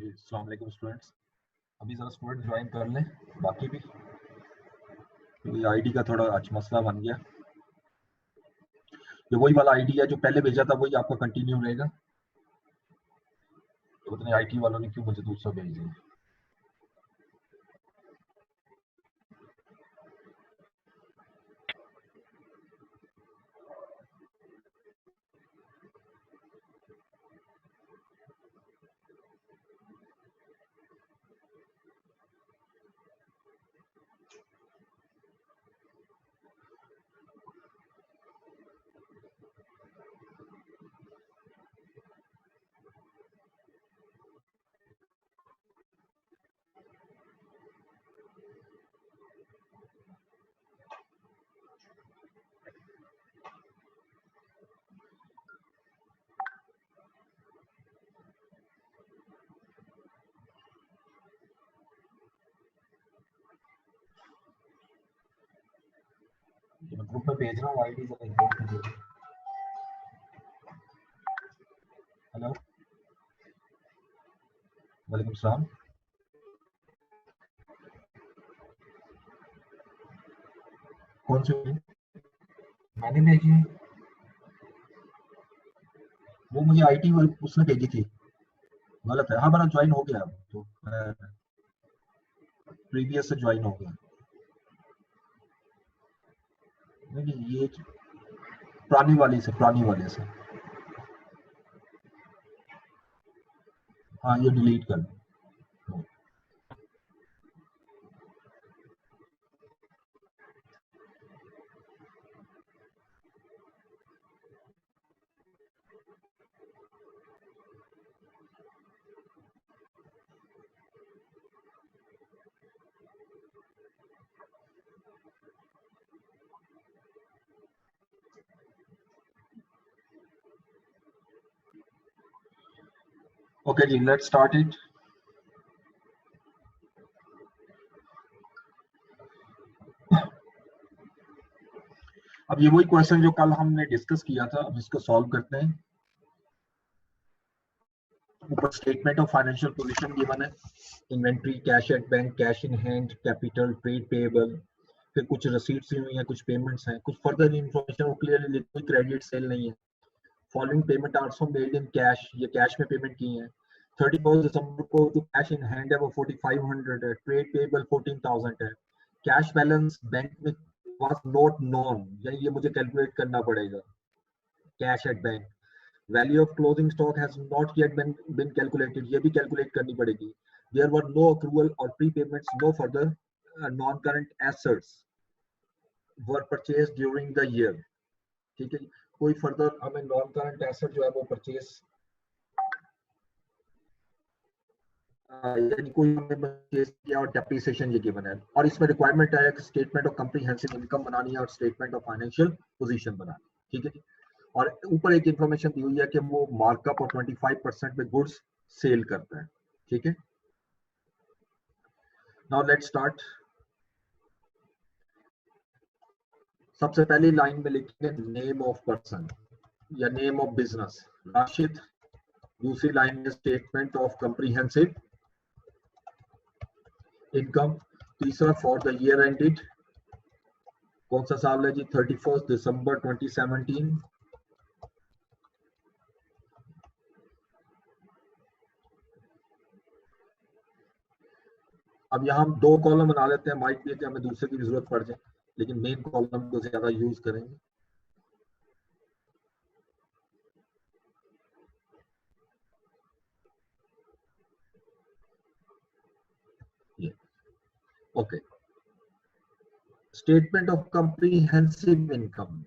अस्सलाम वालेकुम स्टूडेंट्स। अभी जरा स्टूडेंट ज्वाइन कर लें, बाकी भी क्योंकि आईडी का थोड़ा आज मसला बन गया। ये वही वाला आईडी है जो पहले भेजा था, वही आपका कंटिन्यू रहेगा। तो पता नहीं आईटी वालों ने क्यों मुझे दूसरा भेज दिया। तो मैं ग्रुप में भेज रहा हूँ आईडी, जरा इन्फॉर्म कीजिए। हेलो, वालेकुम सलाम। कौन सी मैंने भेजी है? वो मुझे आईटी वाली उसने भेजी थी, गलत है। हाँ, मेरा ज्वाइन हो गया, अब तो प्रीवियस से ज्वाइन हो गया। नहीं, ये पुरानी वाले से। हाँ, ये डिलीट कर दो। ओके जी, लेट्स स्टार्ट इट। अब ये वही क्वेश्चन जो कल हमने डिस्कस किया था, अब इसको सॉल्व करते हैं। ऊपर statement of financial position given है, inventory, cash at bank, cash in hand, capital, trade payable, फिर कुछ रसीट्स दी हुई हैं, कुछ पेमेंट्स हैं, कुछ फर्दर इंफॉर्मेशन वो क्लियरली लिखी, कोई क्रेडिट सेल नहीं है। Following payment also made in cash, ये कैश में पेमेंट की है। 31 दिसंबर को जो कैश इन हैंड है वो 4500 है, ट्रेड पेएबल 14000 है। कैश बैलेंस बैंक में वाज नॉट नोन, यानी ये मुझे कैलकुलेट करना पड़ेगा। Cash at bank, value of closing stock has not yet been calculated, ये भी कैलकुलेट करनी पड़ेगी। देयर वर नो अक्रूवल और prepayments, no further non current assets were purchase during the year. ठीक है, कोई फर्दर हमें नॉन करंट एसेट जो है वो परचेज यानी कोई हमने परचेज किया और डेप्रिसिएशन ये गिवन है। और इसमें रिक्वायरमेंट है कि स्टेटमेंट ऑफ कम्प्रिहेंसिव इनकम बनानी है और स्टेटमेंट ऑफ फाइनेंशियल पोजीशन बनानी है। ठीक है जी। और ऊपर एक इंफॉर्मेशन दी हुई है कि वो मार्कअप और 25% में गुड्स सेल करता है। ठीक है, नाउ लेट्स स्टार्ट। सबसे पहली लाइन में लिखेंगे नेम ऑफ पर्सन या नेम ऑफ बिजनेस, राशिद। दूसरी लाइन में स्टेटमेंट ऑफ कम्प्रिहेंसिव इनकम। तीसरा फॉर द ईयर एंडेड, कौन सा साल है जी? 31 दिसंबर 2017। अब यहाँ हम दो कॉलम बना लेते हैं, माइट भी कि हमें दूसरे की भी जरूरत पड़ जाए, लेकिन मेन कॉलम को ज्यादा यूज करेंगे। ये okay. Statement of comprehensive income में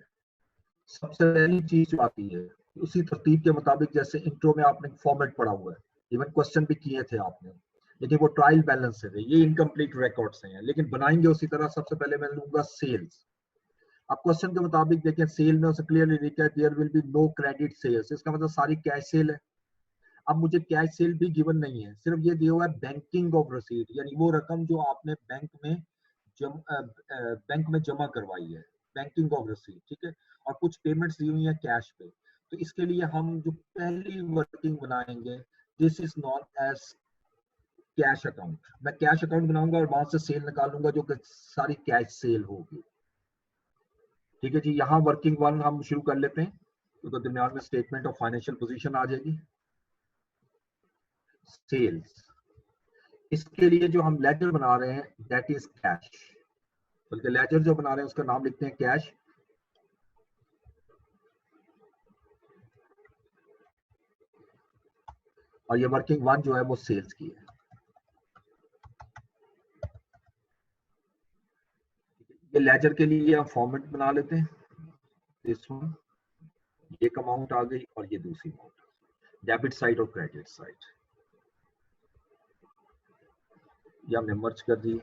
सबसे पहली चीज जो आती है, उसी तरतीब के मुताबिक जैसे इंट्रो में आपने फॉर्मेट पढ़ा हुआ है, इवन क्वेश्चन भी किए थे आपने, लेकिन वो ट्रायल बैलेंस से थे, ये इनकम्प्लीट रिकॉर्ड्स हैं, लेकिन बनाएंगे उसी तरह। सबसे पहले मैं लूंगा सेल्स। अब क्वेश्चन के मुताबिक देखें, सेल में उसे क्लियरली लिखा है there will be no credit sales, इसका मतलब सारी कैश सेल है। अब मुझे कैश सेल भी गिवन नहीं है, सिर्फ ये दिया हुआ है बैंकिंग ऑफ रसीद, यानी वो रकम जो आपने बैंक में जमा करवाई है, बैंकिंग ऑफ रसीद। ठीक है, और कुछ पेमेंट्स दी हुई है कैश पे। तो इसके लिए हम जो पहली वर्किंग बनाएंगे, this is known as cash account, मैं कैश अकाउंट बनाऊंगा और वहां से सेल निकालूंगा जो कि सारी कैश सेल होगी। ठीक है जी, यहाँ वर्किंग वन हम शुरू कर लेते हैं, तो दरमियान में स्टेटमेंट ऑफ फाइनेंशियल पोजीशन आ जाएगी। सेल्स, इसके लिए जो हम लेजर बना रहे हैं दैट इज कैश, बल्कि लेजर जो बना रहे हैं उसका नाम लिखते हैं कैश। और ये वर्किंग वन जो है वो सेल्स की है। ये लेजर के लिए हम फॉर्मेट बना लेते हैं, दिस वन, ये अमाउंट आ गई और ये दूसरी अमाउंट, डेबिट साइड और क्रेडिट साइड, ये हमने मर्ज कर दी।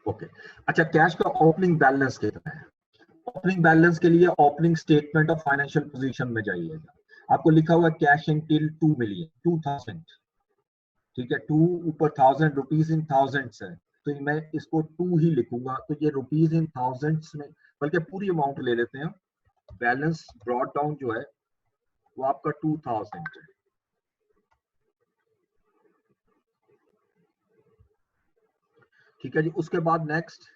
ओके, अच्छा कैश का ओपनिंग बैलेंस कितना है? ओपनिंग बैलेंस के लिए opening statement of financial position में जाइएगा, आपको लिखा हुआ है कैश इन टिल 2 मिलियन 2000, ठीक है, 2 ऊपर 1000 रुपीज इन थाउजेंड्स है, तो मैं इसको 2 ही लिखूंगा, तो ये रुपीज इन थाउजेंड्स में, बल्कि पूरी अमाउंट ले लेते हैं। बैलेंस ब्रॉट डाउन जो है वो आपका 2000 है। ठीक है जी, उसके बाद नेक्स्ट,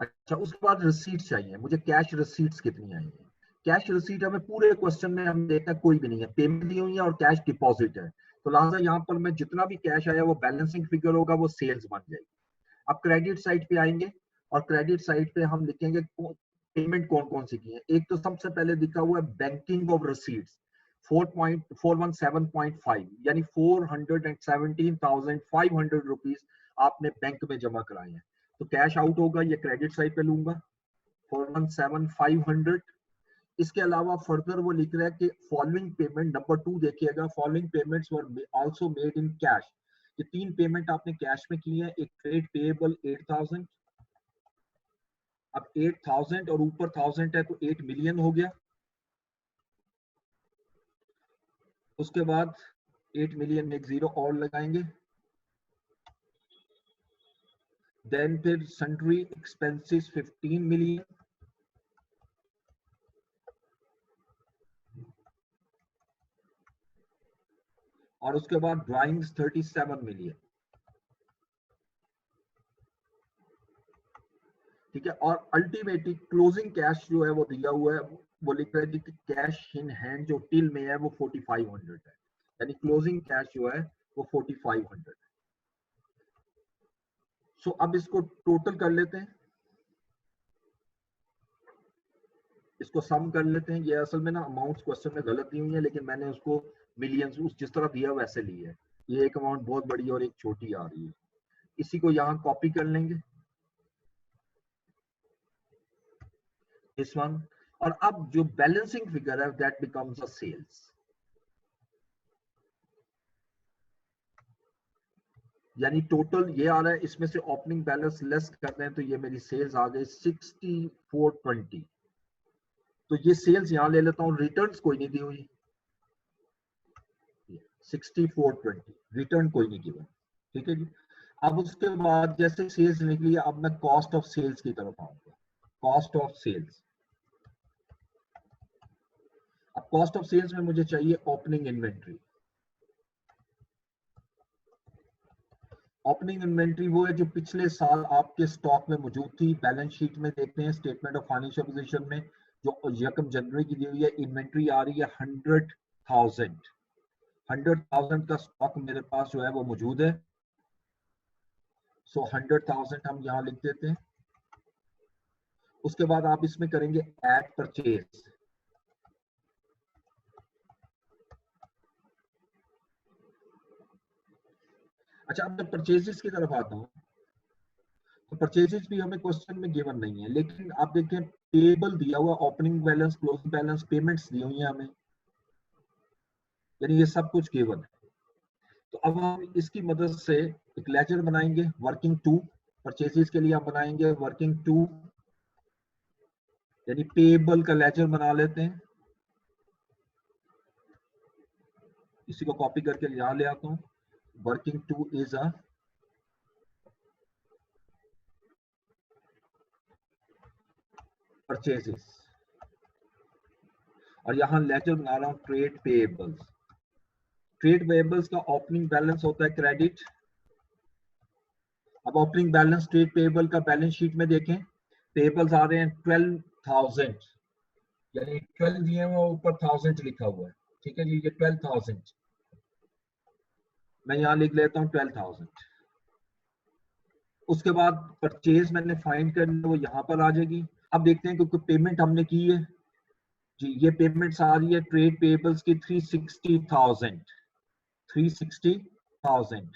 अच्छा उसके बाद रिसीट चाहिए मुझे, कैश रिसीट्स कितनी आई है? कैश रिसीट हमें पूरे क्वेश्चन में हम देखते हैं कोई भी नहीं है, पेमेंट दी हुई है और कैश डिपॉजिट है, तो लिहाजा यहाँ पर मैं जितना भी कैश आया वो बैलेंसिंग फिगर होगा, वो सेल्स बन जाएगी। अब क्रेडिट साइड पे आएंगे और क्रेडिट साइड पे हम लिखेंगे पेमेंट कौन कौन सी की है। एक तो सबसे पहले दिखा हुआ है बैंकिंग ऑफ रिसीट्स 4.417.5, यानी 417,500 रुपीज आपने बैंक में जमा कराए हैं, तो कैश आउट होगा, ये क्रेडिट साइड पे लूंगा 417,500। इसके अलावा फर्दर वो लिख रहा है कि फॉलोइंग पेमेंट, नंबर 2 देखिएगा, following payments were also made in cash, ये 3 पेमेंट आपने कैश में की है, एक ट्रेड पेएबल 8000, अब 8000 और ऊपर 1000 है तो 8 मिलियन हो गया, उसके बाद 8 मिलियन में एक जीरो और लगाएंगे, देन फिर सन्ड्री एक्सपेंसेस 15 मिलियन, और उसके बाद ड्राइंग्स 37 मिलियन। ठीक है, और अल्टीमेटली क्लोजिंग कैश जो है वो दिया हुआ है, वो लिख रहा है कि कैश इन हैंड जो टिल में है वो 4500 है, यानी क्लोजिंग कैश जो है वो 4500 है। सो अब इसको टोटल कर लेते हैं, इसको सम कर लेते हैं। ये असल में ना अमाउंट्स क्वेश्चन में गलत दी हुई है, लेकिन मैंने उसको मिलियंस उस जिस तरह दिया वैसे ली है, ये एक अमाउंट बहुत बड़ी है और एक छोटी आ रही है, इसी को यहाँ कॉपी कर लेंगे, इस वन, और अब जो बैलेंसिंग फिगर है दैट बिकम्स अ सेल्स, यानी टोटल ये आ रहा है, इसमें से ओपनिंग बैलेंस लेस कर रहे हैं तो ये मेरी सेल्स आ गई 6420, तो ये सेल्स यहां ले लेता हूं, रिटर्न्स कोई नहीं दी हुई, 6420 रिटर्न कोई नहीं गिवन। ठीक है जी, अब उसके बाद जैसे सेल्स निकली, अब मैं कॉस्ट ऑफ सेल्स की तरफ आऊंगा, कॉस्ट ऑफ सेल्स। अब कॉस्ट ऑफ सेल्स में मुझे चाहिए ओपनिंग इन्वेंट्री, ओपनिंग इन्वेंट्री वो है जो पिछले साल आपके स्टॉक में मौजूद थी, बैलेंस शीट में देखते हैं स्टेटमेंट ऑफ फाइनेंशियल पोजीशन में, जो 1 जनवरी की दी हुई है, इन्वेंट्री आ रही है 100,000, 100,000 का स्टॉक मेरे पास जो है वो मौजूद है, सो 100,000 हम यहाँ लिख देते हैं। उसके बाद आप इसमें करेंगे ऐड परचेज, अच्छा अब मैं परचेजेस की तरफ आता हूँ, तो परचेजेस भी हमें क्वेश्चन में गिवन नहीं है, लेकिन आप देखें टेबल दिया हुआ, opening balance, closing balance, payments दी हुई है हमें, यानी ये सब कुछ गिवन है। तो अब हम इसकी मदद से एक लेजर बनाएंगे, वर्किंग टू, परचेजेस के लिए हम बनाएंगे वर्किंग टू, यानी पेबल का लेजर बना लेते हैं, इसी को कॉपी करके यहां ले आता हूं, working two is a purchases, और यहाँ लेजर बना रहा हूँ ट्रेड पेएबल्स। ट्रेड पेएबल्स का ओपनिंग बैलेंस होता है क्रेडिट। अब ओपनिंग बैलेंस ट्रेड पेएबल का बैलेंस शीट में देखें, पेएबल्स आ रहे हैं 12,000, यानी 12 दिए हुए ऊपर 1000 लिखा हुआ है, ठीक है जी, ये 12,000, मैं यहाँ लिख लेता हूँ 12,000। उसके बाद परचेज मैंने फाइंड करनी, वो यहाँ पर आ जाएगी। अब देखते हैं क्योंकि पेमेंट हमने की है जी, ये पेमेंट्स आ रही है ट्रेड पेएबल्स की 360,000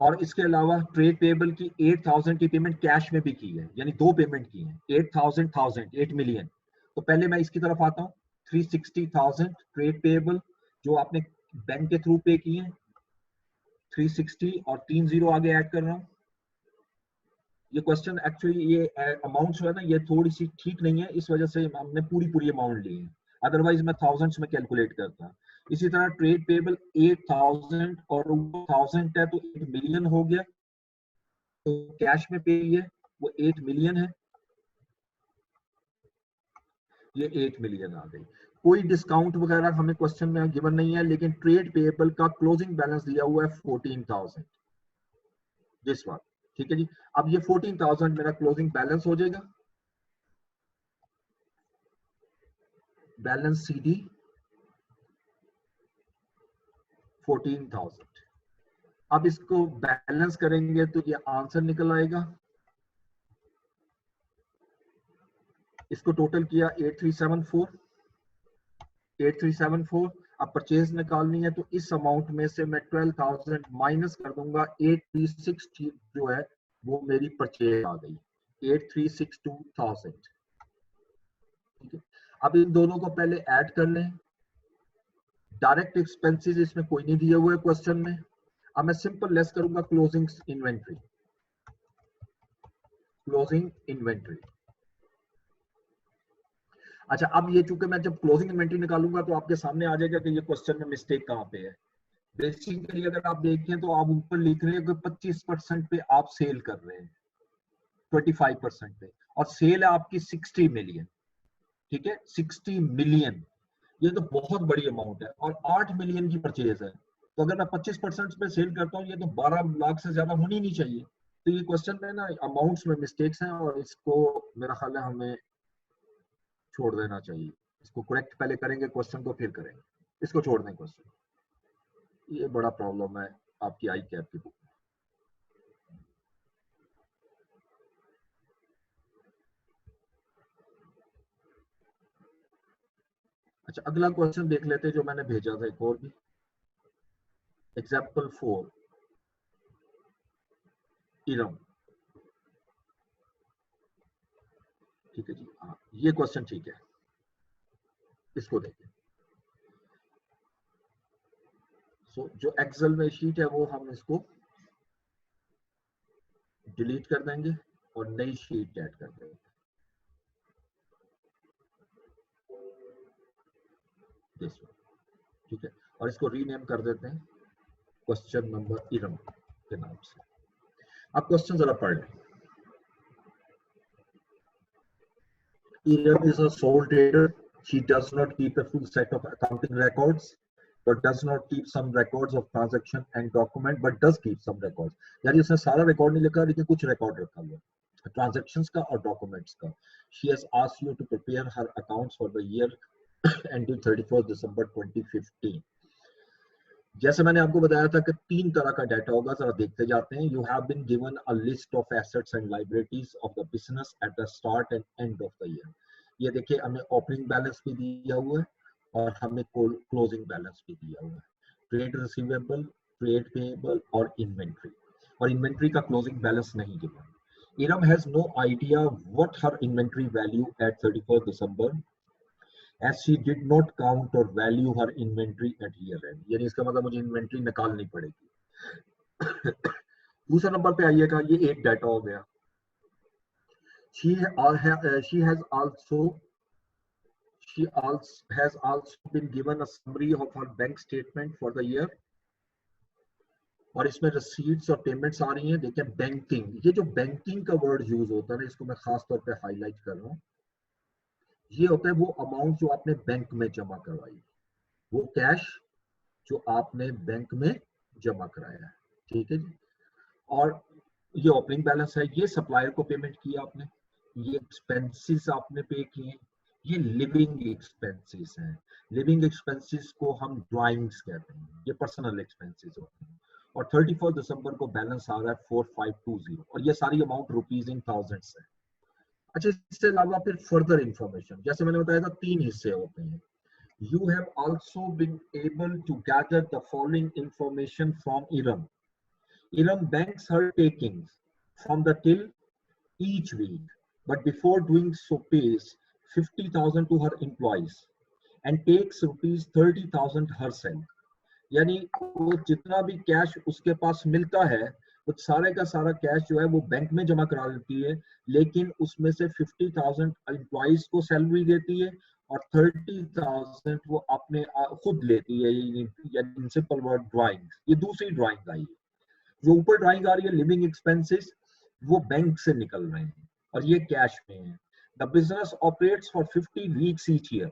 और इसके अलावा ट्रेड पेएबल की 8,000 की पेमेंट कैश में भी की है, यानी दो पेमेंट की है, 8 मिलियन। तो पहले मैं इसकी तरफ आता हूँ, 360,000 ट्रेड पेएबल जो आपने बैंक के थ्रू पे की है, 360 और 3 जीरो आगे ऐड कर रहा हूँ। ये क्वेश्चन एक्चुअली ये अमाउंट जो है ना, ये थोड़ी सी ठीक नहीं है, इस वजह से हमने पूरी अमाउंट ली है, अदरवाइज मैं थाउजेंड्स में कैलकुलेट करता। इसी तरह ट्रेड पेएबल 8,000 और 1000 है तो 8 मिलियन हो गया, तो कैश में पे है वो 8 मिलियन है, ये 8 मिलियन आ गई। कोई डिस्काउंट वगैरह हमें क्वेश्चन में गिवन नहीं है, लेकिन ट्रेड पेएबल का क्लोजिंग बैलेंस दिया हुआ है 14,000 दिस वन, ठीक है जी। अब ये 14,000 मेरा क्लोजिंग बैलेंस हो जाएगा, बैलेंस सीडी 14,000। अब इसको बैलेंस करेंगे तो ये आंसर निकल आएगा, इसको टोटल किया 8374। अब परचेज निकालनी है तो इस अमाउंट में से मैं 12,000 माइनस कर दूंगा, 8362 जो है वो मेरी परचेज आ गई, 8362,000, ठीक है। अब इन दोनों को पहले ऐड कर लें, डायरेक्ट एक्सपेंसेस इसमें कोई नहीं दिया हुआ है क्वेश्चन में। अब मैं सिंपल लेस करूंगा क्लोजिंग इन्वेंट्री, अच्छा अब ये चूंकि मैं जब क्लोजिंग इन्वेंट्री निकालूंगा तो आपके सामने आ जाएगा कि ये क्वेश्चन में मिस्टेक कहाँ पे है। बेसिकली अगर आप देखें तो आप ऊपर लिख रहे हैं कि 25% पे आप सेल कर रहे हैं, 25% पे, और सेल है आपकी 60 मिलियन, ठीक है, 60 मिलियन, ये तो बहुत बड़ी अमाउंट है, और 8 मिलियन की परचेज है, तो अगर मैं 25% पे सेल करता हूँ, ये तो 12 लाख से ज्यादा होनी नहीं चाहिए। तो ये क्वेश्चन में ना अमाउंट्स में मिस्टेक्स हैं, और इसको मेरा ख्याल है हमें छोड़ देना चाहिए। इसको करेक्ट पहले करेंगे क्वेश्चन को, फिर करेंगे, इसको छोड़ दें क्वेश्चन, ये बड़ा प्रॉब्लम है आपकी आई कैप की बुक में। अच्छा अगला क्वेश्चन देख लेते हैं जो मैंने भेजा था, एक और भी, एग्जाम्पल 4 इरम, ठीक है जी, हाँ ये क्वेश्चन ठीक है, इसको देखें। सो जो एक्सेल में शीट है वो हम इसको डिलीट कर देंगे और नई शीट ऐड कर देंगे, ठीक है, और इसको रीनेम कर देते हैं क्वेश्चन नंबर इरम के नाम से। अब क्वेश्चन जरा पढ़ लें। Iram is a sole trader. She does not keep a full set of accounting records, but does not keep some records of transaction and document, but does keep some records. यानी उसने सारा record नहीं लिखा, लेकिन कुछ record रखा हुआ है ट्रांजैक्शंस का और डॉक्यूमेंट्स का। She has asked you to prepare her accounts for the year ending 31st December 2015. जैसे मैंने आपको बताया था कि 3 तरह का डाटा होगा, जरा देखते जाते हैं। You have been given a list of assets and liabilities of the business at the start and end of the year. ये देखिए हमें ओपनिंग बैलेंस भी दिया हुआ है और हमें क्लोजिंग बैलेंस भी दिया हुआ है, ट्रेड रिसीवेबल, ट्रेड पेएबल और इन्वेंट्री, और इन्वेंट्री का क्लोजिंग बैलेंस नहीं given. Iram has no idea what her inventory value at 31st December, as she did not count or value her inventory at year end। यानी इसका मतलब मुझे inventory निकालनी पड़ेगी। दूसरा नंबर पे आइएगा, ये एक डाटा हो गया। she has also been given a summary of her bank statement for the year, और इसमें रसीट्स और पेमेंट्स आ रही हैं। देखिए बैंकिंग, ये जो बैंकिंग का वर्ड यूज होता है ना, इसको मैं खास तौर पे हाईलाइट कर रहा हूँ। ये होता है वो अमाउंट जो आपने बैंक में जमा करवाई, वो कैश जो आपने बैंक में जमा कराया है, ठीक है जी। और ये ओपनिंग बैलेंस है, ये सप्लायर को पेमेंट किया आपने, ये एक्सपेंसेस आपने पे किए, ये लिविंग एक्सपेंसेस हैं। लिविंग एक्सपेंसेस को हम ड्राइंग्स कहते हैं, ये पर्सनल एक्सपेंसेस होते हैं। और 31 दिसंबर को बैलेंस आ रहा है 4520, और ये सारी अमाउंट रुपीज इन थाउजेंड्स है। अच्छा, इससे अलावा फिर फर्दर इंफॉर्मेशन, जैसे मैंने बताया था 3 हिस्से होते हैं। You have also been able to gather the following information from IRM. IRM banks her takings from the till each week, but before doing so pays 50,000 to her employees and takes rupees 30,000 herself. यानी वो जितना भी cash उसके पास मिलता है, वो सारे का सारा कैश जो है वो बैंक में जमा करा देती है, लेकिन उसमें से 50,000 एम्प्लॉइज को सैलरी देती है और 30,000 वो अपने खुद लेती है। इन सिंपल वर्ड ड्राइंग, ये दूसरी ड्राइंग आई है। जो ऊपर ड्राइंग आ रही है लिविंग एक्सपेंसेस, वो बैंक से निकल रहे हैं और ये कैश में है। The business operates for 50 weeks each year.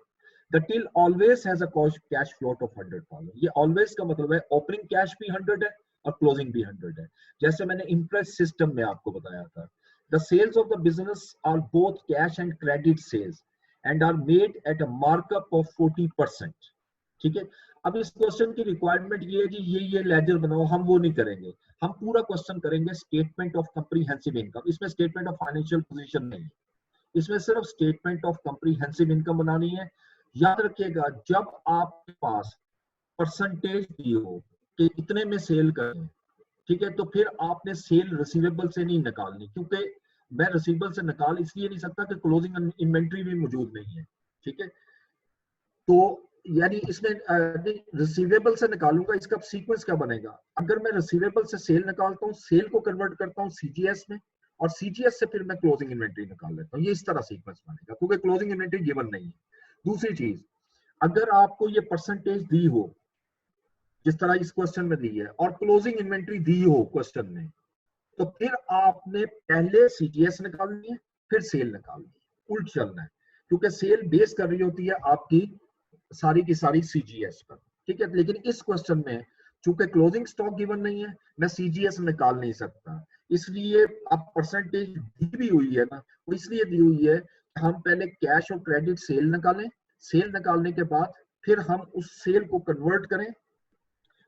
The till always has a cash float of 100,000. ये always का मतलब है ओपनिंग कैश भी 100 है और क्लोजिंग भी 100 है, जैसे मैंने इम्प्रेस सिस्टम में आपको बताया था। The sales of the business are both cash and credit sales and are made at a markup of 40%. ठीक है। अब इस क्वेश्चन की रिक्वायरमेंट ये है कि ये लेजर बनाओ, हम वो नहीं करेंगे। हम पूरा क्वेश्चन करेंगे स्टेटमेंट ऑफ कंप्रीहेंसिव इनकम। इसमें स्टेटमेंट ऑफ फाइनेंशियल पोजीशन नहीं है, इसमें सिर्फ स्टेटमेंट ऑफ कंप्रीहेंसिव इनकम बनानी है। याद रखिएगा, जब आपके पास परसेंटेज दी हो कि इतने में सेल करें, ठीक है, तो फिर आपने सेल रिसीवेबल से नहीं निकालनी, क्योंकि मैं रिसीवेबल से निकाल इसलिए नहीं सकता कि क्लोजिंग इन्वेंट्री भी मौजूद नहीं है, ठीक है। तो यानी इसमें रिसीवेबल से निकालूंगा, इसका सीक्वेंस क्या बनेगा? अगर मैं रिसीवेबल से सेल निकालता हूँ, सेल को कन्वर्ट करता हूँ सीजीएस में, और सीजीएस से फिर मैं क्लोजिंग इन्वेंट्री निकाल लेता हूँ। ये इस तरह सीक्वेंस बनेगा, क्योंकि क्लोजिंग इन्वेंट्री गिवन नहीं है। दूसरी चीज, अगर आपको ये परसेंटेज दी हो जिस तरह इस क्वेश्चन में दी है और क्लोजिंग इन्वेंट्री दी हो क्वेश्चन में, तो फिर आपने पहले सीजीएस निकालनी है फिर सेल निकालनी है, उल्ट चलना है, क्योंकि सेल बेस कर रही होती है आपकी सारी की सारी सीजीएस पर, ठीक है। लेकिन इस क्वेश्चन में चूंकि क्लोजिंग स्टॉक गिवन नहीं है, मैं सीजीएस निकाल नहीं सकता, इसलिए अब परसेंटेज दी भी हुई है ना, वो इसलिए दी हुई है हम पहले कैश और क्रेडिट सेल निकालें, सेल निकालने के बाद फिर हम उस सेल को कन्वर्ट करें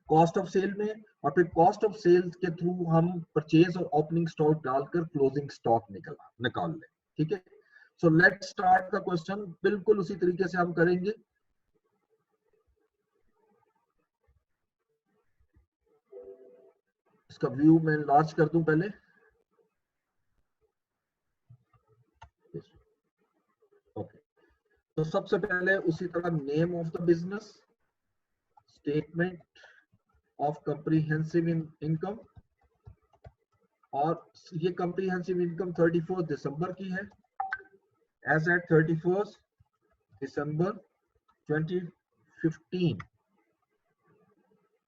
कॉस्ट ऑफ सेल में, और फिर कॉस्ट ऑफ सेल के थ्रू हम परचेज और ओपनिंग स्टॉक डालकर क्लोजिंग स्टॉक निकाल लें, ठीक है। So let's start the question, बिल्कुल उसी तरीके से हम करेंगे। इसका व्यू मैं लार्ज कर दूं पहले। ओके, तो सबसे पहले उसी तरह name of the business, statement of comprehensive income, और ये कंप्रीहेंसिव इनकम 31 दिसंबर की है, एज एट 31 दिसंबर 2015,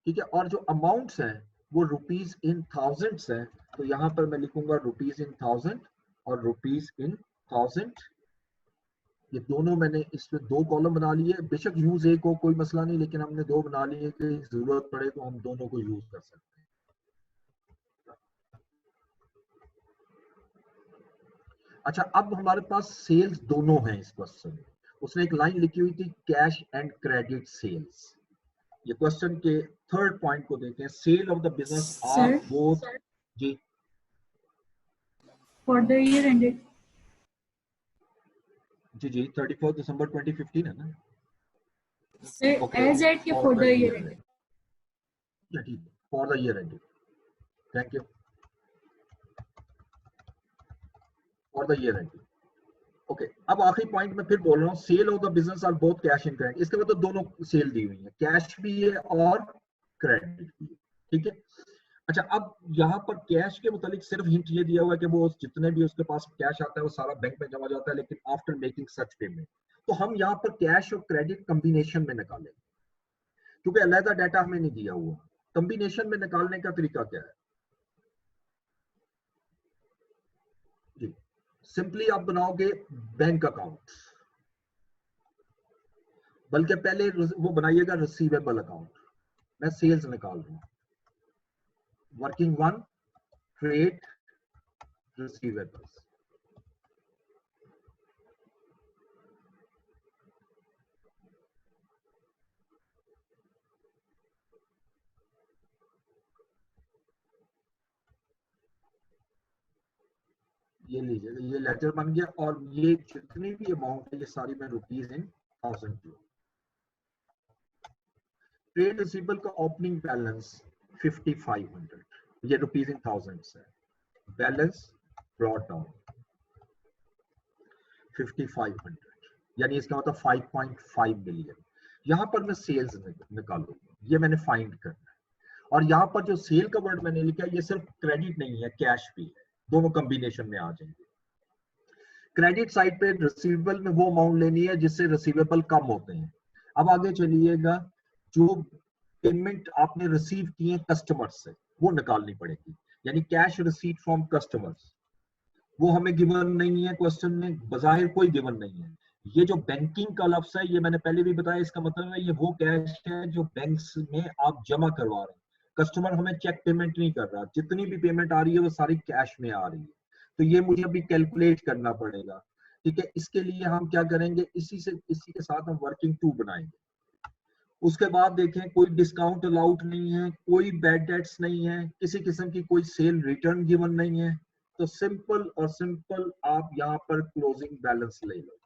ठीक है। और जो अमाउंट्स हैं वो रुपीज इन थाउजेंड्स हैं, तो यहां पर मैं लिखूंगा रुपीज इन थाउजेंड और रुपीज इन थाउजेंड। ये दोनों मैंने इसमें दो कॉलम बना लिए, बेशक यूज एक हो कोई मसला नहीं, लेकिन हमने दो बना लिए कि जरूरत पड़े तो हम दोनों को यूज कर सकते हैं। अच्छा, अब हमारे पास सेल्स दोनों हैं इस क्वेश्चन में। उसने एक लाइन लिखी हुई थी कैश एंड क्रेडिट सेल्स। ये क्वेश्चन के थर्ड पॉइंट को देखें, sale of the business are Sir, both. जी for the year ended. जी जी 31 दिसंबर 2015 है ना। Sir, ओके, as at के for for the the year year ended. End, ठीक है, for the year end, thank you, for the year end. Okay, अब आखिरी पॉइंट में फिर बोल रहा हूँ, sale of the business are both cash and credit. इसके बाद तो दोनों सेल दी हुई है, कैश भी है और क्रेडिट भी है, ठीक है। अच्छा, अब यहाँ पर कैश के मुतालिक सिर्फ हिंट ये दिया हुआ है कि वो जितने भी उसके पास कैश आता है वो सारा बैंक में जमा जाता है, लेकिन आफ्टर मेकिंग सच पेमेंट। तो हम यहाँ पर कैश और क्रेडिट कॉम्बिनेशन में निकालेंगे, क्योंकि अलहदा डाटा हमें नहीं दिया हुआ। कॉम्बिनेशन में निकालने का तरीका क्या है जी? सिंपली आप बनाओगे बैंक अकाउंट, बल्कि पहले वो बनाइएगा रिसीवेबल अकाउंट, मैं सेल्स निकाल रहा हूँ। Working one, trade receivables. ये लीजिए, ये लेटर बन गया, और ये जितनी भी अमाउंट है ये सारी मैं रुपीज इन थाउजेंड की। ट्रेड रिसीवेबल का ओपनिंग बैलेंस 5500, ये रुपीज इन थाउजेंड है। बैलेंस ब्रॉट डाउन 5500, यानी इसका मतलब 5.5 मिलियन। यहाँ पर मैं सेल्स निकालूंगा, ये मैंने फाइंड करना है। और यहाँ पर जो सेल का वर्ड मैंने लिखा है ये सिर्फ क्रेडिट नहीं है, कैश भी है, दोनों कॉम्बिनेशन में आ जाएंगे। क्रेडिट साइड पे रिसीवेबल में वो अमाउंट लेनी है जिससे रिसीवेबल कम होते हैं। अब आगे चलिएगा, जो पेमेंट आपने रिसीव की है कस्टमर से वो निकालनी पड़ेगी, यानी कैश रिसीट फ्रॉम कस्टमर्स। वो हमें गिवन नहीं है, क्वेश्चन में बाहिर कोई गिवन नहीं है। ये जो बैंकिंग का लफ्ज है ये मैंने पहले भी बताया, इसका मतलब है ये वो कैश है जो बैंक्स में आप जमा करवा रहे हैं। कस्टमर हमें चेक पेमेंट नहीं कर रहा, जितनी भी पेमेंट आ रही है वो सारी कैश में आ रही है। तो ये मुझे अभी कैलकुलेट करना पड़ेगा, ठीक है। इसके लिए हम क्या करेंगे, इसी के साथ हम वर्किंग टू बनाएंगे। उसके बाद देखें, कोई डिस्काउंट अलाउड नहीं है, कोई बैड डेट्स नहीं है, किसी किस्म की कोई सेल रिटर्न गिवन नहीं है। तो सिंपल और सिंपल आप यहाँ पर क्लोजिंग बैलेंस ले लो।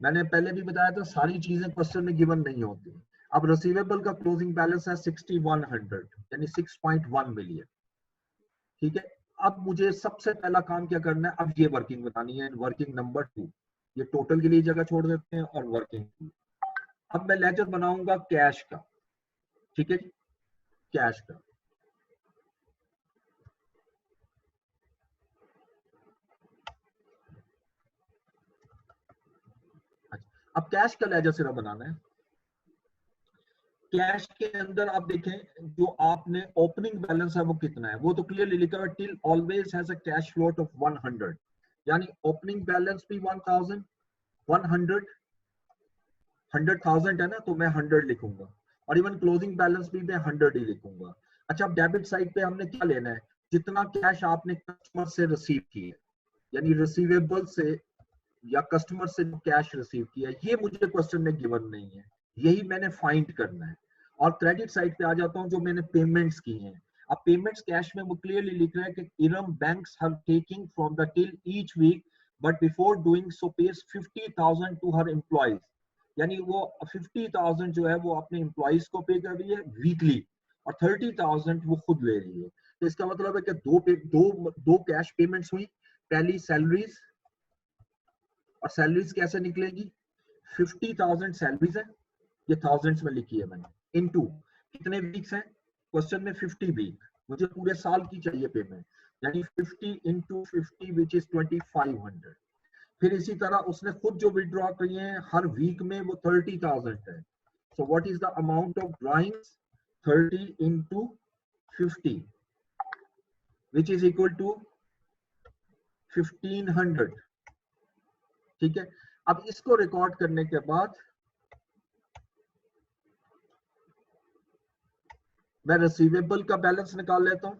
मैंने पहले भी बताया था सारी चीजें क्वेश्चन में गिवन नहीं होती। अब रिसीवेबल का क्लोजिंग बैलेंस है 6100, यानी 6.1 मिलियन, ठीक है। अब मुझे सबसे पहला काम क्या करना है, अब ये वर्किंग बतानी है, वर्किंग नंबर 2। ये टोटल के लिए जगह छोड़ देते हैं, और वर्किंग 2। अब मैं लेजर बनाऊंगा कैश का, ठीक है जी, कैश का। अब कैश का लेजर सिर्फ बनाना है। कैश के अंदर आप देखें, जो आपने ओपनिंग बैलेंस है वो कितना है, वो तो क्लियरली लिखा है, till always has a cash float of 100, यानी ओपनिंग बैलेंस भी 1000, 100, 100,000 है ना, तो मैं 100 लिखूंगा, और इवन क्लोजिंग बैलेंस भी मैं 100 ही लिखूंगा। अच्छा, अब डेबिट साइड पे हमने क्या लेना है, जितना कैश आपने कस्टमर से रिसीव किया, यानी रिसीवेबल से या कस्टमर से जो कैश रिसीव किया, ये मुझे क्वेश्चन में गिवन नहीं है, यही मैंने फाइंड करना है। और क्रेडिट साइड पे आ जाता हूँ, जो मैंने पेमेंट्स की हैं। अब पेमेंट्स कैश में वो क्लियरली लिख रहा है कि इरम banks have taking from the till each week, but before doing so pays 50,000 to her employees, यानी वो 50,000 जो है वो अपने एम्प्लॉइज को पे कर रही है वीकली, और 30,000 वो खुद ले रही है। तो इसका मतलब है कि दो कैश पेमेंट्स हुई। पहली सैलरीज, और सैलरीज कैसे निकलेगी, 50,000 सैलरीज है, ये थाउजेंड्स में लिखी है मैंने, इनटू कितने वीक्स हैं, क्वेश्चन में 50 वीक, मुझे पूरे साल की चाहिए पेमेंट, यानी 50 इंटू 50 विच इज 2500। फिर इसी तरह उसने खुद जो विड्रॉ किए हैं हर वीक में वो 30,000 है। So what is the amount of drawings, 30 into 50 which is equal to 1500, ठीक है। अब इसको रिकॉर्ड करने के बाद मैं रिसीवेबल का बैलेंस निकाल लेता हूं,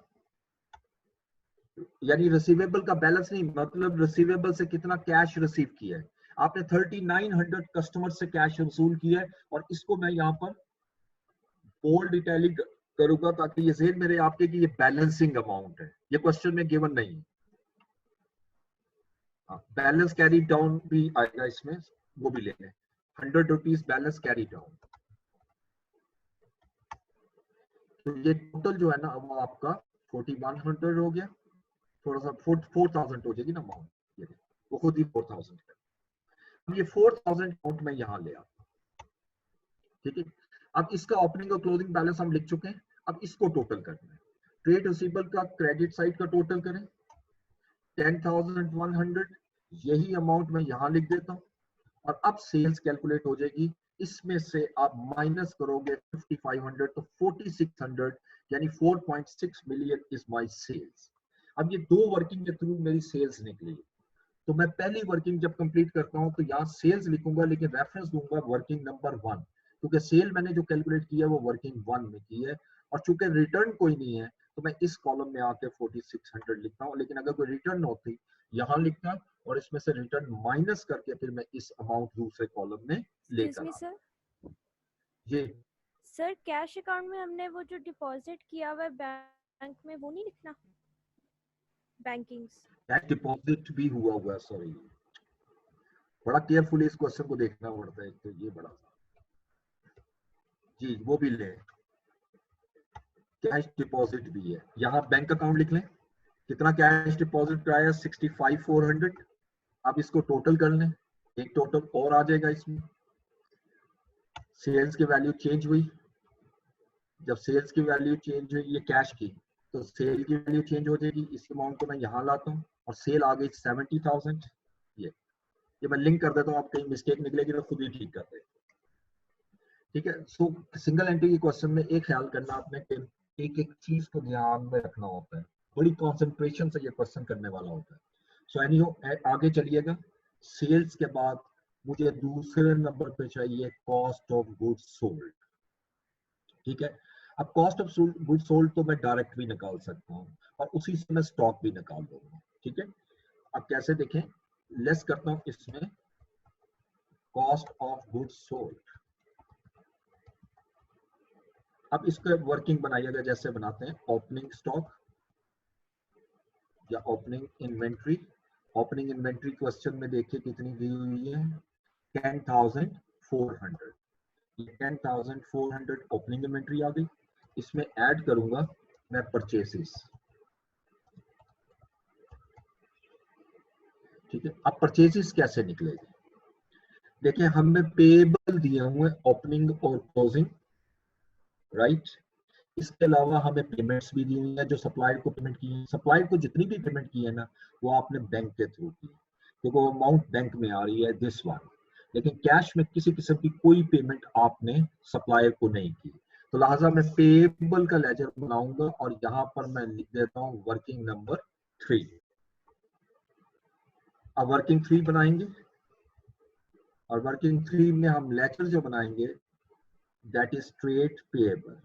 यानी रिसीवेबल का बैलेंस नहीं, मतलब रिसीवेबल से कितना कैश रिसीव किया है। आपने 3900 कस्टमर से कैश वसूल किया है, और इसको मैं यहाँ पर बोल्ड इटैलिक करूंगा ताकि ये जेन मेरे आपके की ये बैलेंसिंग अमाउंट है, ये क्वेश्चन में गिवन नहीं है। बैलेंस कैरी डाउन भी आएगा इसमें, वो भी ले लें, 100 रुपीज बैलेंस कैरी डाउन। तो ये टोटल जो है ना वो आपका 4100 हो गया, थोड़ा सा 4000 हो जाएगी ना अमाउंट, ये वो खुद ही 4000 है। अब ये 4000 अमाउंट में यहाँ ले आता, ठीक है। अब इसका ओपनिंग और क्लोजिंग बैलेंस हम लिख चुके हैं, अब इसको टोटल करना है। ट्रेड रिसीवेबल का क्रेडिट साइड का टोटल करें 10,100, यही अमाउंट मैं यहाँ लिख देता हूँ, और अब सेल्स कैलकुलेट हो जाएगी। इसमें से आप माइनस करोगे 5500, तो 4600, यानी 4.6 मिलियन इज माय सेल्स। अब ये दो वर्किंग के थ्रू मेरी सेल्स निकली, तो मैं पहली वर्किंग जब कंप्लीट करता हूं तो यहाँ सेल्स लिखूंगा, लेकिन रेफरेंस दूंगा वर्किंग नंबर 1, क्योंकि सेल मैंने जो कैलकुलेट किया है वो वर्किंग 1 में की है, और चूंकि रिटर्न कोई नहीं है तो मैं इस कॉलम में आके 4600 लिखता हूँ। लेकिन अगर कोई रिटर्न होती यहाँ लिखता और इसमें से रिटर्न माइनस करके फिर मैं इस अमाउंट दूसरे कॉलम में लेकर आता। सर ये सर कैश अकाउंट में हमने वो जो डिपॉजिट किया हुआ है बैंक में वो नहीं लिखना, बैंकिंग्स कैश डिपॉजिट भी हुआ है, सॉरी, बड़ा केयरफुली इस क्वेश्चन को देखना पड़ता है, तो ये बड़ा जी वो भी ले, कैश डिपॉजिट भी है। यहाँ बैंक अकाउंट लिख लें, कितना कैश डिपॉजिट आया 65,400। अब इसको टोटल कर लें, एक टोटल और आ जाएगा इसमें। सेल्स की वैल्यू चेंज हुई, जब सेल्स की वैल्यू चेंज हुई ये कैश की, तो सेल की वैल्यू चेंज हो जाएगी। इस अमाउंट को मैं यहाँ लाता हूँ और सेल आ गई 70,000। ये मैं लिंक कर देता हूँ, आप कहीं मिस्टेक निकलेगी तो खुद ही ठीक कर दे। ठीक है, सो सिंगल एंट्री के क्वेश्चन में एक ख्याल करना आपने कि एक एक चीज को ध्यान में रखना होता है, बड़ी कंसंट्रेशन से ये क्वेश्चन करने वाला होता है। सो एनीहो आगे चलिएगा। सेल्स के बाद मुझे दूसरे नंबर पे चाहिए कॉस्ट ऑफ गुड्स सोल्ड। ठीक है, अब कॉस्ट ऑफ गुड्स सोल्ड तो मैं डायरेक्ट भी निकाल सकता हूँ और उसी से मैं स्टॉक भी निकाल दूंगा। ठीक है, अब कैसे देखें, लेस करता हूँ इसमें कॉस्ट ऑफ गुड्स सोल्ड। अब इसको वर्किंग बनाइएगा जैसे बनाते हैं, ओपनिंग स्टॉक या opening inventory. Opening inventory question में देखिए कितनी दी हुई है, 10,400। 10,400 ओपनिंग इन्वेंट्री आ गई। इसमें ऐड करूंगा मैं परचेसेस। ठीक है, अब परचेसेस कैसे निकलेगी, देखिए हमें पेएबल दिए हुए ओपनिंग और क्लोजिंग, राइट। इसके अलावा हमें पेमेंट्स भी दी हुई है, जो सप्लायर को पेमेंट की है। सप्लायर को जितनी भी पेमेंट की है ना, वो आपने बैंक के थ्रू की, क्योंकि वो अमाउंट बैंक में आ रही है दिस वन। लेकिन कैश में किसी किस्म की कोई पेमेंट आपने सप्लायर को नहीं की, तो लिहाजा मैं पेएबल का लेजर बनाऊंगा और यहाँ पर मैं लिख देता हूँ वर्किंग नंबर 3। अब वर्किंग 3 बनाएंगे और वर्किंग 3 में हम लेजर जो बनाएंगे that is trade payable.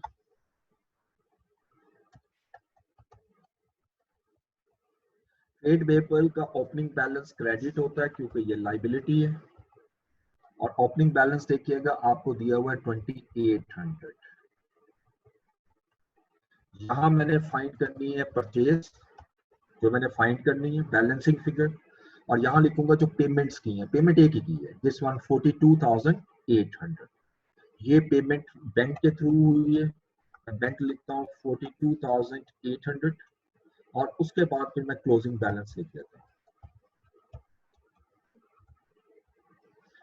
Trade payable का ओपनिंग बैलेंस क्रेडिट होता है क्योंकि ये लाइबिलिटी है, और ओपनिंग बैलेंस देखिएगा आपको दिया हुआ है 2800। यहां मैंने फाइंड करनी है परचेज, जो मैंने फाइंड करनी है बैलेंसिंग फिगर, और यहां लिखूंगा जो पेमेंट्स की हैं, पेमेंट एक ही की है दिस वन 42,800। ये पेमेंट बैंक के थ्रू हुई है, बैंक लिखता हूँ 42,800 और उसके बाद फिर मैं क्लोजिंग बैलेंस लिख देता हूँ।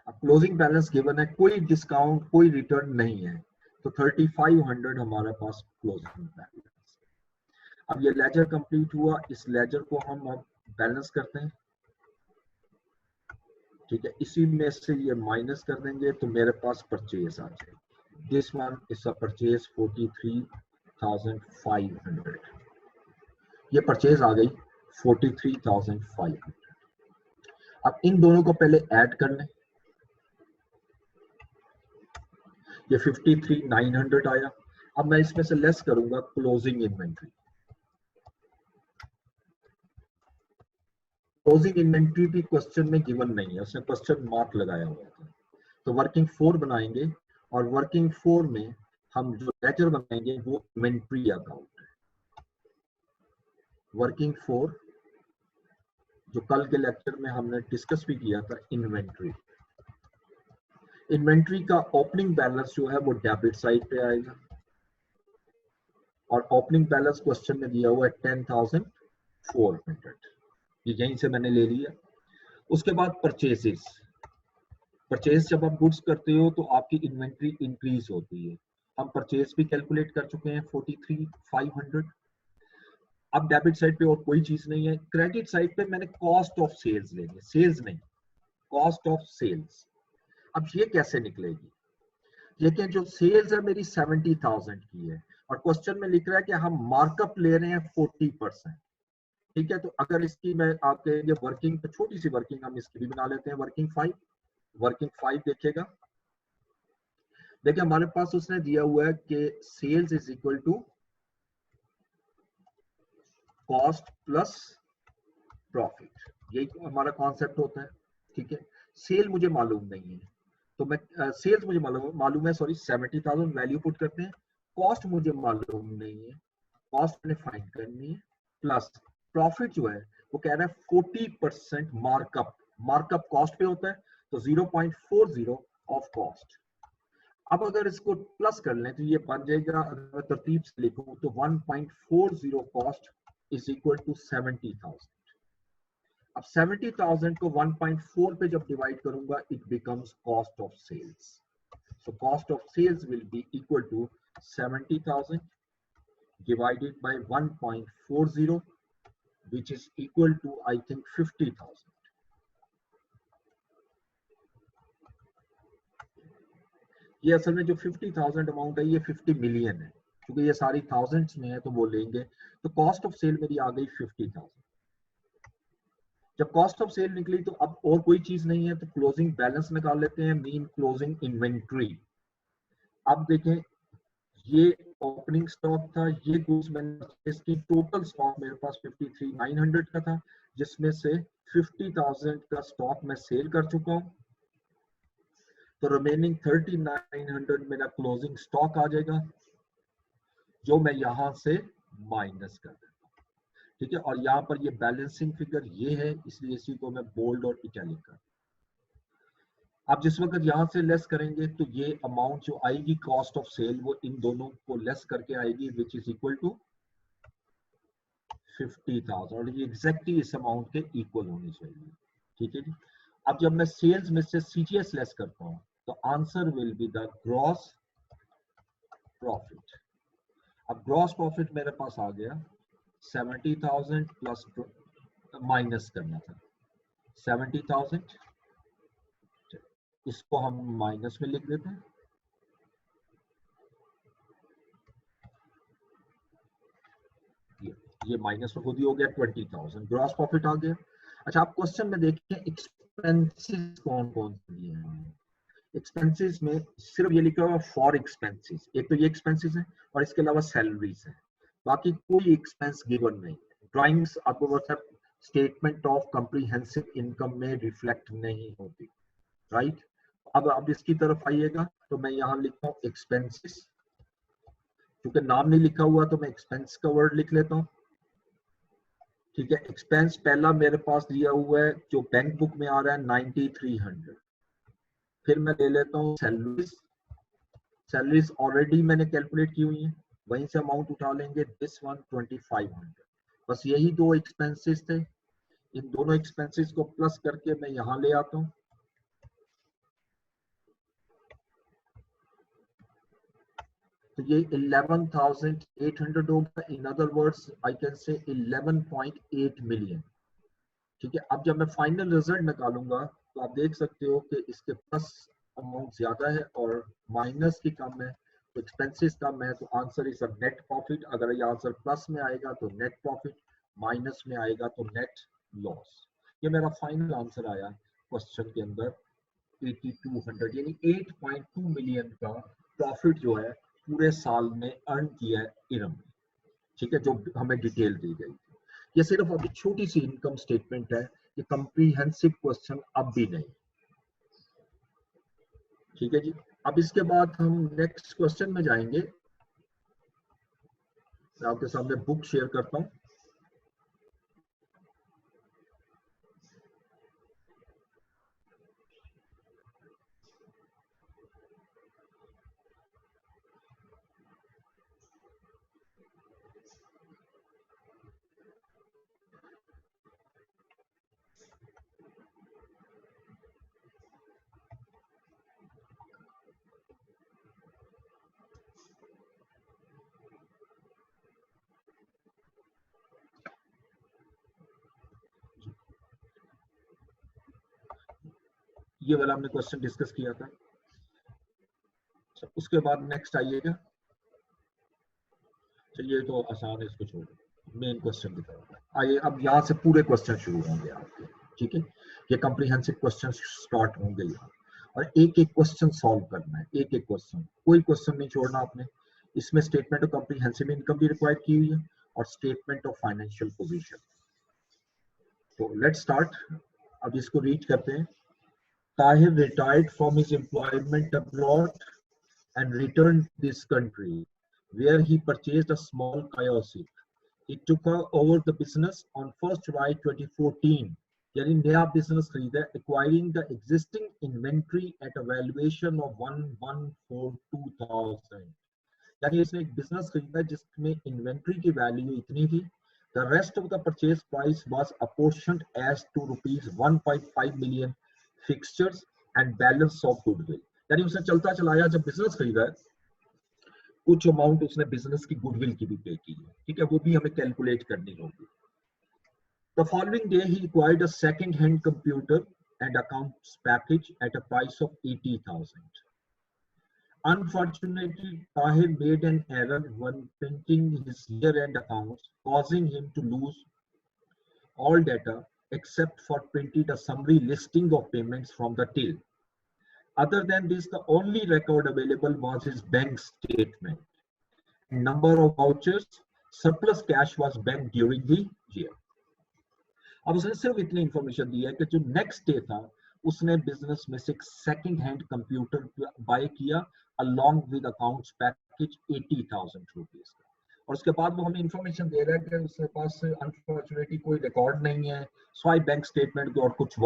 अब क्लोजिंग बैलेंस गिवन है, कोई डिस्काउंट कोई रिटर्न नहीं है, तो 3500 हमारे पास क्लोजिंग बैलेंस। अब ये लेजर कंप्लीट हुआ, इस लेजर को हम अब बैलेंस करते हैं। ठीक है, इसी में से ये माइनस कर देंगे तो मेरे पास परचेज आ जाएगी। This one is a purchase 43,500। ये परचेज आ गई 43,500। अब इन दोनों को पहले ऐड कर लें, ये 53,900 आया। अब मैं इसमें से लेस करूंगा क्लोजिंग इन्वेंट्री। क्लोजिंग इन्वेंट्री भी क्वेश्चन में गिवन नहीं है, उसने क्वेश्चन मार्क लगाया हुआ था। तो वर्किंग 4 बनाएंगे और वर्किंग 4 में हम जो लेजर बनाएंगे वो इन्वेंट्री अकाउंट है। वर्किंग 4 जो कल के लेक्चर में हमने डिस्कस भी किया था, इन्वेंट्री। इन्वेंट्री का ओपनिंग बैलेंस जो है वो डेबिट साइड पे आएगा, और ओपनिंग बैलेंस क्वेश्चन में दिया हुआ है 10,400, ये यहीं से मैंने ले लिया। उसके बाद परचेसेस। परचेज जब आप गुड्स करते हो तो आपकी इन्वेंट्री इंक्रीज होती है। हम परचेज भी कैलकुलेट कर चुके हैं 43,500। अब डेबिट साइड पे और कोई चीज नहीं है। क्रेडिट साइड पे मैंने कॉस्ट ऑफ सेल्स लेनी है, सेल्स नहीं, कॉस्ट ऑफ सेल्स। अब ये कैसे निकलेगी, लेकिन जो सेल्स है मेरी 70,000 की है और क्वेश्चन में लिख रहा है कि हम मार्कअप ले रहे हैं 40%। ठीक है, तो अगर इसकी मैं आपके ये वर्किंग, तो छोटी सी वर्किंग हम इसकी भी बना लेते हैं, वर्किंग 5 देखिएगा। देखिए हमारे पास उसने दिया हुआ है कि sales is equal to cost plus profit, यही हमारा कॉन्सेप्ट होता है। ठीक है, सेल मुझे मालूम नहीं है, तो मैं सेल्स मुझे मालूम है, सॉरी 70,000 वैल्यू पुट करते हैं। कॉस्ट मुझे मालूम नहीं है, कॉस्ट मैंने फाइंड करनी है, प्लस प्रॉफिट जो है वो कह रहा है 40% मार्कअप, मार्कअप कॉस्ट पे होता है, तो 0.40 ऑफ कॉस्ट। अब अगर इसको प्लस कर लें तो ये बन जाएगा, अगर मैं तरतीब से लिखूं तो 1.40 कॉस्ट इज इक्वल टू 70,000। अब 70,000 को 1.4 पे जब डिवाइड करूंगा, it becomes cost of sales. So cost of sales will be equal to 70,000 divided by 1.40, which is equal to I think 50,000. ये असल में जो 50,000 अमाउंट है ये 50 मिलियन है, क्योंकि ये सारी थाउजेंड्स में है तो वो लेंगे। तो कॉस्ट ऑफ सेल मेरी आ गई 50,000। जब कॉस्ट ऑफ सेल निकली तो अब और कोई चीज नहीं है, तो क्लोजिंग बैलेंस निकाल लेते हैं, मीन क्लोजिंग इन्वेंट्री। अब देखें, ये ओपनिंग स्टॉक था, ये गुड्स मैंने, इसकी टोटल स्टॉक मेरे पास 53,900 का था, जिसमें से 50,000 का स्टॉक मैं सेल कर चुका हूं, तो रिमेनिंग 3900 मेरा क्लोजिंग स्टॉक आ जाएगा, जो मैं यहां से माइनस कर देता हूं। ठीक है, और यहाँ पर ये बैलेंसिंग फिगर ये है, इसलिए इसी को मैं बोल्ड और इटैलिक कर। आप जिस वक्त यहां से लेस करेंगे तो ये अमाउंट जो आएगी कॉस्ट ऑफ सेल, वो इन दोनों को लेस करके आएगी, विच इज इक्वल टू 50,000, और ये एग्जैक्टली इस अमाउंट के इक्वल होनी चाहिए। ठीक है जी। अब जब मैं सेल्स में से सीजीएस लेस करता हूं तो answer will be the gross profit. अब ग्रॉस प्रॉफिट मेरे पास आ गया 70,000 प्लस, माइनस करना था 70,000, इसको हम माइनस में लिख देते हैं। ये माइनस में खुद ही हो गया 20,000, ग्रॉस प्रॉफिट आ गया। अच्छा, आप क्वेश्चन में देखिए एक्सपेंसेस कौन कौन से दिए हैं। एक्सपेंसेस में सिर्फ ये लिखा हुआ फॉर एक्सपेंसेस, एक तो ये एक्सपेंसेस है और इसके अलावा सैलरीज है, बाकी कोई एक्सपेंस गिवन नहीं। ड्राइंग्स आपको WhatsApp statement of comprehensive income में रिफ्लेक्ट नहीं होती, राइट। अब इसकी तरफ आइएगा तो मैं यहाँ लिखता हूँ एक्सपेंसेस, क्योंकि नाम नहीं लिखा हुआ तो मैं एक्सपेंस का वर्ड लिख लेता हूँ। ठीक है, एक्सपेंस पहला मेरे पास दिया हुआ है जो बैंक बुक में आ रहा है 9300। फिर मैं ले लेता हूँ सैलरीज, सैलरीज ऑलरेडी मैंने कैलकुलेट की हुई है, वहीं से अमाउंट उठा लेंगे, दिस वन 2500। बस यही दो एक्सपेंसेस थे, इन दोनों एक्सपेंसेस को प्लस करके मैं यहाँ ले आता हूँ। तो ये 11,800 होगा, in other words I can say 11.8 million. ठीक है, अब जब मैं फाइनल रिजल्ट निकालूंगा तो आप देख सकते हो कि इसके प्लस अमाउंट ज्यादा है और माइनस की कम है, तो एक्सपेंसेस कम है, तो answer is a net profit. अगर ये आंसर प्लस में आएगा तो नेट प्रॉफिट, माइनस में आएगा तो नेट लॉस। ये मेरा फाइनल आंसर आया क्वेश्चन के अंदर 8200, यानी 8.2 मिलियन का प्रॉफिट जो है पूरे साल में अर्न किया है इरम ने। ठीक है, जो हमें डिटेल दी गई। ये सिर्फ अभी छोटी सी इनकम स्टेटमेंट है, ये कॉम्प्रिहेंसिव क्वेश्चन अब भी नहीं। ठीक है जी, अब इसके बाद हम नेक्स्ट क्वेश्चन में जाएंगे। मैं आपके सामने बुक शेयर करता हूं। ये वाला हमने क्वेश्चन डिस्कस किया था। उसके बाद नेक्स्ट आइएगा, चलिए तो आसान है, इसको छोड़। मेन क्वेश्चन की तरफ। आइए अब यहाँ से पूरे क्वेश्चन शुरू होंगे आपके, ठीक है। ये कॉम्प्रिहेंसिव क्वेश्चन स्टार्ट होंगे यहाँ, और एक एक क्वेश्चन सॉल्व करना है, एक एक क्वेश्चन, कोई क्वेश्चन नहीं छोड़ना आपने। इसमें स्टेटमेंट ऑफ कॉम्प्रिहेंसिव इनकम भी रिक्वायर की हुई है और स्टेटमेंट ऑफ फाइनेंशियल पोजीशन। तो लेट्स स्टार्ट। अब इसको रीड करते हैं। Tahir retired from his employment abroad and returned to this country, where he purchased a small kiosk. He took over the business on 1st July 2014. यानी नया business खरीदा, acquiring the existing inventory at a valuation of 1142,000. यानी इसने एक business खरीदा जिसमें inventory की value इतनी थी। The rest of the purchase price was apportioned as to rupees 1.5 million fixtures and balance of goodwill. यानी उसने चलता चलाया, जब बिजनेस खरीदा है कुछ अमाउंट उसने बिजनेस की गुडविल की भी पे की है, ठीक है, वो भी हमें कैलकुलेट करनी होगी। The following day he acquired a second hand computer and accounts package at a price of 80,000. Unfortunately, Tahir made an error when printing his year-end accounts, causing him to lose all data except for printing a summary listing of payments from the till. Other than this, the only record available was his bank statement. Number of vouchers, surplus cash was banked during the year. अब उसने सिर्फ इतनी information दी है कि जो next day था उसने business में से एक सेकंड हैंड कंप्यूटर बाय किया along with accounts package 80,000 rupees का, और उसके बाद वो हमें इंफॉर्मेशन दे रहा है कि उसके पास अनफॉर्चुनेटली कोई रिकॉर्ड नहीं है, स्वाइप बैंक स्टेटमेंट और कुछ